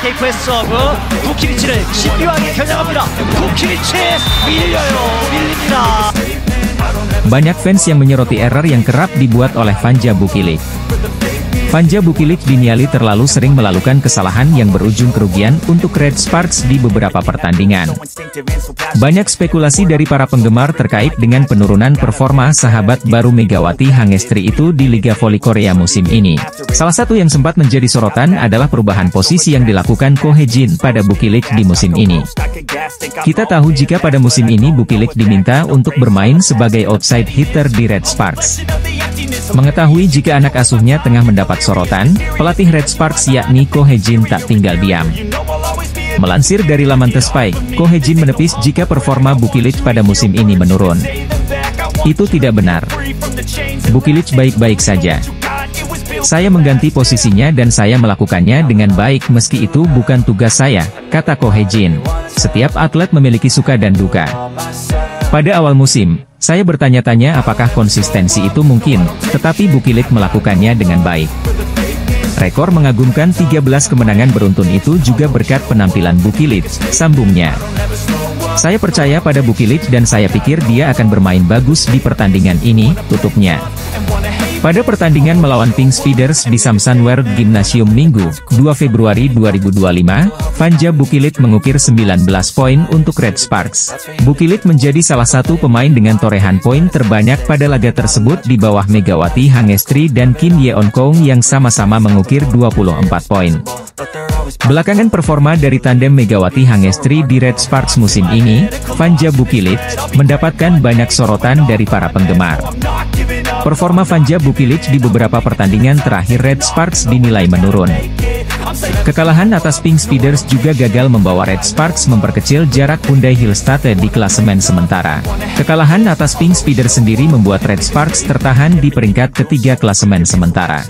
테이크의 서브 부키리치를 신비하게 겨냥합니다. 부키리치 밀립니다. Banyak fans yang menyoroti error yang kerap dibuat oleh Vanja Bukilic. Vanja Bukilic dinilai terlalu sering melakukan kesalahan yang berujung kerugian untuk Red Sparks di beberapa pertandingan. Banyak spekulasi dari para penggemar terkait dengan penurunan performa sahabat baru Megawati Hangestri itu di Liga Voli Korea musim ini. Salah satu yang sempat menjadi sorotan adalah perubahan posisi yang dilakukan Ko Hye-jin pada Bukilic di musim ini. Kita tahu jika pada musim ini Bukilic diminta untuk bermain sebagai outside hitter di Red Sparks. Mengetahui jika anak asuhnya tengah mendapat sorotan, pelatih Red Sparks yakni Ko Hye-jin tak tinggal diam. Melansir dari laman The Spike, Ko Hye-jin menepis jika performa Bukilic pada musim ini menurun. Itu tidak benar. Bukilic baik-baik saja. Saya mengganti posisinya dan saya melakukannya dengan baik meski itu bukan tugas saya, kata Ko Hye-jin. Setiap atlet memiliki suka dan duka. Pada awal musim, saya bertanya-tanya apakah konsistensi itu mungkin, tetapi Bukilic melakukannya dengan baik. Rekor mengagumkan 13 kemenangan beruntun itu juga berkat penampilan Bukilic, sambungnya. Saya percaya pada Bukilic dan saya pikir dia akan bermain bagus di pertandingan ini, tutupnya. Pada pertandingan melawan Pink Speeders di Samsan World Gymnasium Minggu, 2 Februari 2025, Vanja Bukilic mengukir 19 poin untuk Red Sparks. Bukilic menjadi salah satu pemain dengan torehan poin terbanyak pada laga tersebut di bawah Megawati Hangestri dan Kim Yeon-kong yang sama-sama mengukir 24 poin. Belakangan performa dari tandem Megawati Hangestri di Red Sparks musim ini, Vanja Bukilic, mendapatkan banyak sorotan dari para penggemar. Performa Vanja Bukilic di beberapa pertandingan terakhir Red Sparks dinilai menurun. Kekalahan atas Pink Speeders juga gagal membawa Red Sparks memperkecil jarak Hyundai Hillstatte di klasemen sementara. Kekalahan atas Pink Speeders sendiri membuat Red Sparks tertahan di peringkat ketiga klasemen sementara.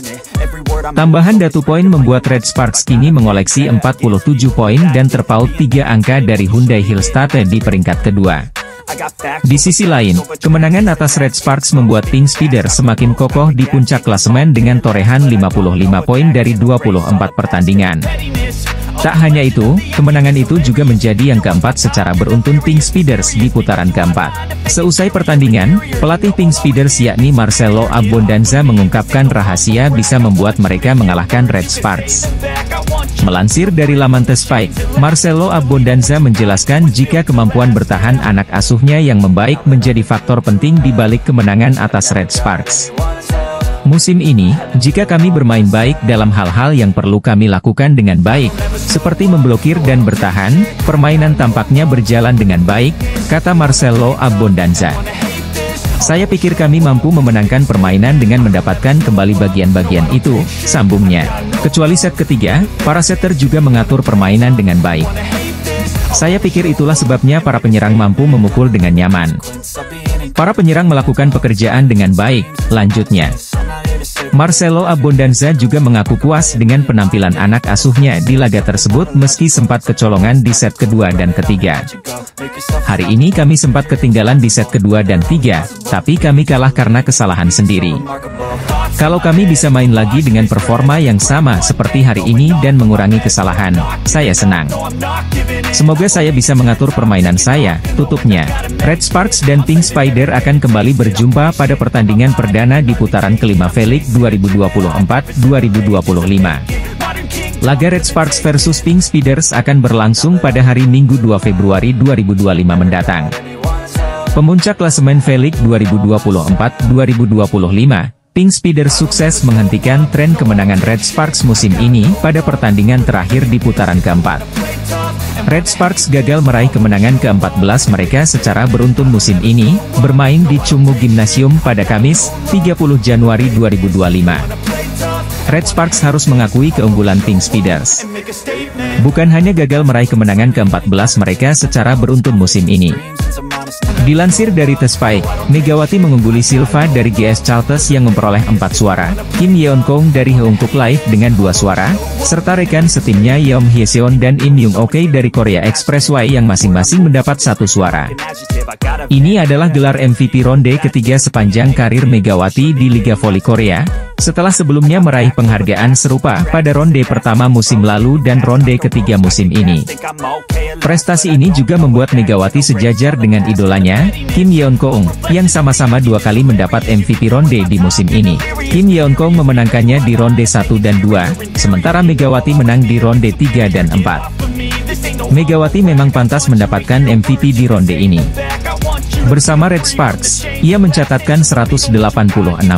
Tambahan datu poin membuat Red Sparks kini mengoleksi 47 poin dan terpaut 3 angka dari Hyundai Hillstatte di peringkat kedua. Di sisi lain, kemenangan atas Red Sparks membuat Pink Speeders semakin kokoh di puncak klasemen dengan torehan 55 poin dari 24 pertandingan. Tak hanya itu, kemenangan itu juga menjadi yang keempat secara beruntun Pink Speeders di putaran keempat. Seusai pertandingan, pelatih Pink Speeders yakni Marcelo Abbondanza mengungkapkan rahasia bisa membuat mereka mengalahkan Red Sparks. Melansir dari laman The Spike, Marcelo Abbondanza menjelaskan jika kemampuan bertahan anak asuhnya yang membaik menjadi faktor penting di balik kemenangan atas Red Sparks. Musim ini, jika kami bermain baik dalam hal-hal yang perlu kami lakukan dengan baik, seperti memblokir dan bertahan, permainan tampaknya berjalan dengan baik, kata Marcelo Abbondanza. Saya pikir kami mampu memenangkan permainan dengan mendapatkan kembali bagian-bagian itu, sambungnya. Kecuali set ketiga, para setter juga mengatur permainan dengan baik. Saya pikir itulah sebabnya para penyerang mampu memukul dengan nyaman. Para penyerang melakukan pekerjaan dengan baik, lanjutnya. Marcelo Abbondanza juga mengaku puas dengan penampilan anak asuhnya di laga tersebut meski sempat kecolongan di set kedua dan ketiga. Hari ini kami sempat ketinggalan di set kedua dan tiga, tapi kami kalah karena kesalahan sendiri. Kalau kami bisa main lagi dengan performa yang sama seperti hari ini dan mengurangi kesalahan, saya senang. Semoga saya bisa mengatur permainan saya, tutupnya. Red Sparks dan Pink Spider akan kembali berjumpa pada pertandingan perdana di putaran kelima V-League 2024-2025. Laga Red Sparks versus Pink Speeders akan berlangsung pada hari Minggu 2 Februari 2025 mendatang. Pemuncak klasemen V-League 2024-2025, Pink Speeders sukses menghentikan tren kemenangan Red Sparks musim ini pada pertandingan terakhir di putaran keempat. Red Sparks gagal meraih kemenangan ke-14 mereka secara beruntun musim ini, bermain di Chungmu Gymnasium pada Kamis, 30 Januari 2025. Red Sparks harus mengakui keunggulan Pink Speeders. Bukan hanya gagal meraih kemenangan ke-14 mereka secara beruntun musim ini. Dilansir dari The Spike, Megawati mengungguli Silva dari GS Chalters yang memperoleh 4 suara, Kim Yeon-kong dari Heungkuk Live dengan 2 suara, serta rekan setimnya Yeom Hyeseon dan Im Young-ok dari Korea Expressway yang masing-masing mendapat 1 suara. Ini adalah gelar MVP ronde ketiga sepanjang karir Megawati di Liga Voli Korea, Setelah sebelumnya meraih penghargaan serupa pada ronde pertama musim lalu dan ronde ketiga musim ini. Prestasi ini juga membuat Megawati sejajar dengan idolanya, Kim Yeon Keung, yang sama-sama 2 kali mendapat MVP ronde di musim ini. Kim Yeon Keung memenangkannya di ronde 1 dan 2, sementara Megawati menang di ronde 3 dan 4. Megawati memang pantas mendapatkan MVP di ronde ini. Bersama Red Sparks, ia mencatatkan 186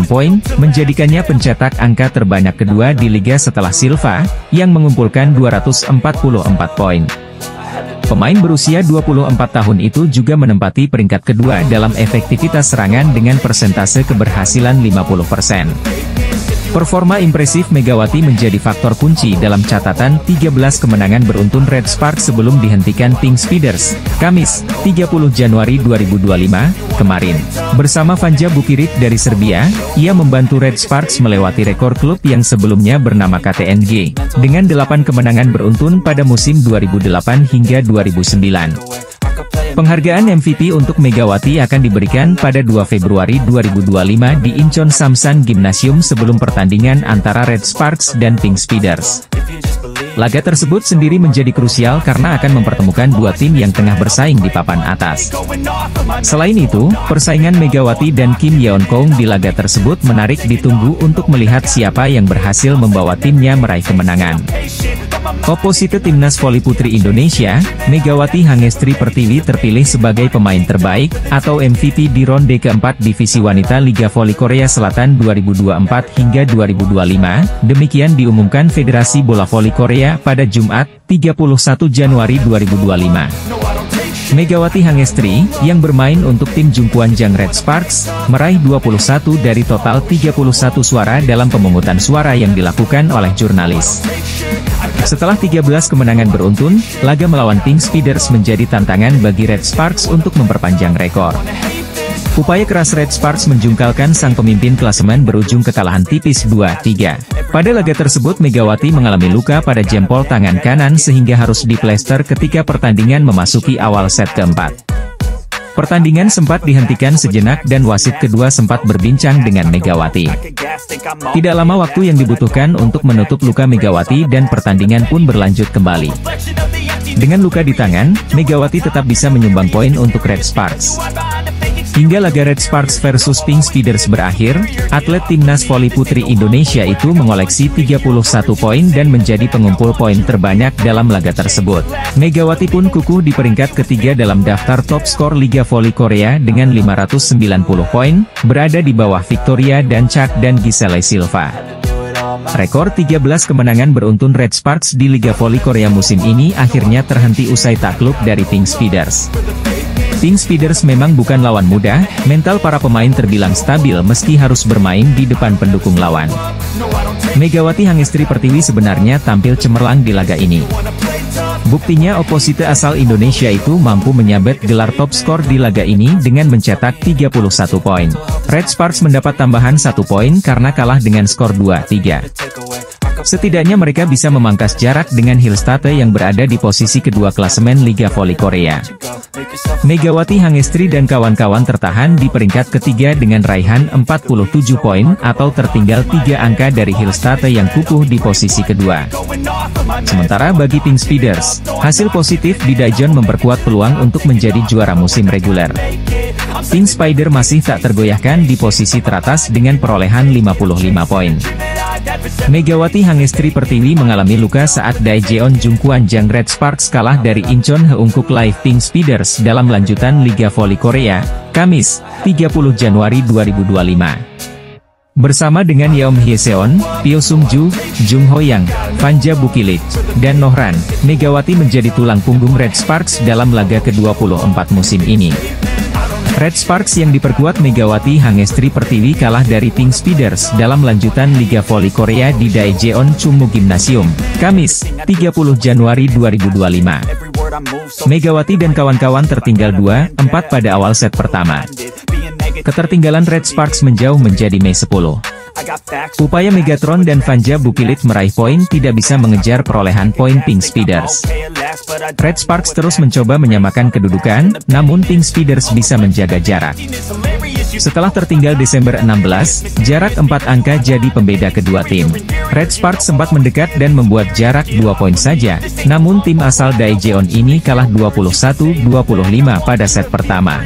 poin, menjadikannya pencetak angka terbanyak kedua di liga setelah Silva, yang mengumpulkan 244 poin. Pemain berusia 24 tahun itu juga menempati peringkat kedua dalam efektivitas serangan dengan persentase keberhasilan 50%. Performa impresif Megawati menjadi faktor kunci dalam catatan 13 kemenangan beruntun Red Sparks sebelum dihentikan Pink Speeders, Kamis, 30 Januari 2025, kemarin. Bersama Vanja Bukilic dari Serbia, ia membantu Red Sparks melewati rekor klub yang sebelumnya bernama KTNG, dengan 8 kemenangan beruntun pada musim 2008 hingga 2009. Penghargaan MVP untuk Megawati akan diberikan pada 2 Februari 2025 di Incheon Samsan Gymnasium sebelum pertandingan antara Red Sparks dan Pink Speeders. Laga tersebut sendiri menjadi krusial karena akan mempertemukan dua tim yang tengah bersaing di papan atas. Selain itu, persaingan Megawati dan Kim Yeon Keung di laga tersebut menarik ditunggu untuk melihat siapa yang berhasil membawa timnya meraih kemenangan. Oposite Timnas Voli Putri Indonesia, Megawati Hangestri Pertiwi terpilih sebagai pemain terbaik, atau MVP di ronde keempat Divisi Wanita Liga Voli Korea Selatan 2024 hingga 2025, demikian diumumkan Federasi Bola Voli Korea pada Jumat, 31 Januari 2025. Megawati Hangestri, yang bermain untuk tim Jungkwanjang Red Sparks, meraih 21 dari total 31 suara dalam pemungutan suara yang dilakukan oleh jurnalis. Setelah 13 kemenangan beruntun, laga melawan Pink Speeders menjadi tantangan bagi Red Sparks untuk memperpanjang rekor. Upaya keras Red Sparks menjungkalkan sang pemimpin klasemen berujung kekalahan tipis 2-3. Pada laga tersebut Megawati mengalami luka pada jempol tangan kanan sehingga harus diplester ketika pertandingan memasuki awal set keempat. Pertandingan sempat dihentikan sejenak dan wasit kedua sempat berbincang dengan Megawati. Tidak lama waktu yang dibutuhkan untuk menutup luka Megawati dan pertandingan pun berlanjut kembali. Dengan luka di tangan, Megawati tetap bisa menyumbang poin untuk Red Sparks. Hingga laga Red Sparks versus Pink Speeders berakhir, atlet Timnas Voli Putri Indonesia itu mengoleksi 31 poin dan menjadi pengumpul poin terbanyak dalam laga tersebut. Megawati pun kukuh di peringkat ketiga dalam daftar top skor Liga Voli Korea dengan 590 poin, berada di bawah Victoria Danchak dan Giselle Silva. Rekor 13 kemenangan beruntun Red Sparks di Liga Voli Korea musim ini akhirnya terhenti usai takluk dari Pink Speeders. Pink Speeders memang bukan lawan mudah, mental para pemain terbilang stabil meski harus bermain di depan pendukung lawan. Megawati Hangestri Pertiwi sebenarnya tampil cemerlang di laga ini. Buktinya oposite asal Indonesia itu mampu menyabet gelar top skor di laga ini dengan mencetak 31 poin. Red Sparks mendapat tambahan 1 poin karena kalah dengan skor 2-3. Setidaknya mereka bisa memangkas jarak dengan Hillstate yang berada di posisi kedua klasemen Liga Voli Korea. Megawati Hangestri dan kawan-kawan tertahan di peringkat ketiga dengan raihan 47 poin atau tertinggal 3 angka dari Hillstate yang kukuh di posisi kedua. Sementara bagi Pink Speeders, hasil positif di Daejeon memperkuat peluang untuk menjadi juara musim reguler. Pink Spider masih tak tergoyahkan di posisi teratas dengan perolehan 55 poin. Megawati Hangestri Pertiwi mengalami luka saat Daejeon Jungkwanjang Red Sparks kalah dari Incheon Heungkuk Live Pink Speeders dalam lanjutan Liga Voli Korea, Kamis, 30 Januari 2025. Bersama dengan Yeom Hyeseon, Pyo Sungju, Jung Hoyang, Vanja Bukilic, dan Nohran, Megawati menjadi tulang punggung Red Sparks dalam laga ke-24 musim ini. Red Sparks yang diperkuat Megawati Hangestri Pertiwi kalah dari Pink Speeders dalam lanjutan Liga Voli Korea di Daejeon Chungmu Gymnasium, Kamis, 30 Januari 2025. Megawati dan kawan-kawan tertinggal 2-4 pada awal set pertama. Ketertinggalan Red Sparks menjauh menjadi Mei 10. Upaya Megatron dan Vanja Bukilit meraih poin tidak bisa mengejar perolehan poin Pink Speeders. Red Sparks terus mencoba menyamakan kedudukan, namun Pink Speeders bisa menjaga jarak. Setelah tertinggal Desember 16, jarak 4 angka jadi pembeda kedua tim. Red Sparks sempat mendekat dan membuat jarak 2 poin saja, namun tim asal Daejeon ini kalah 21-25 pada set pertama.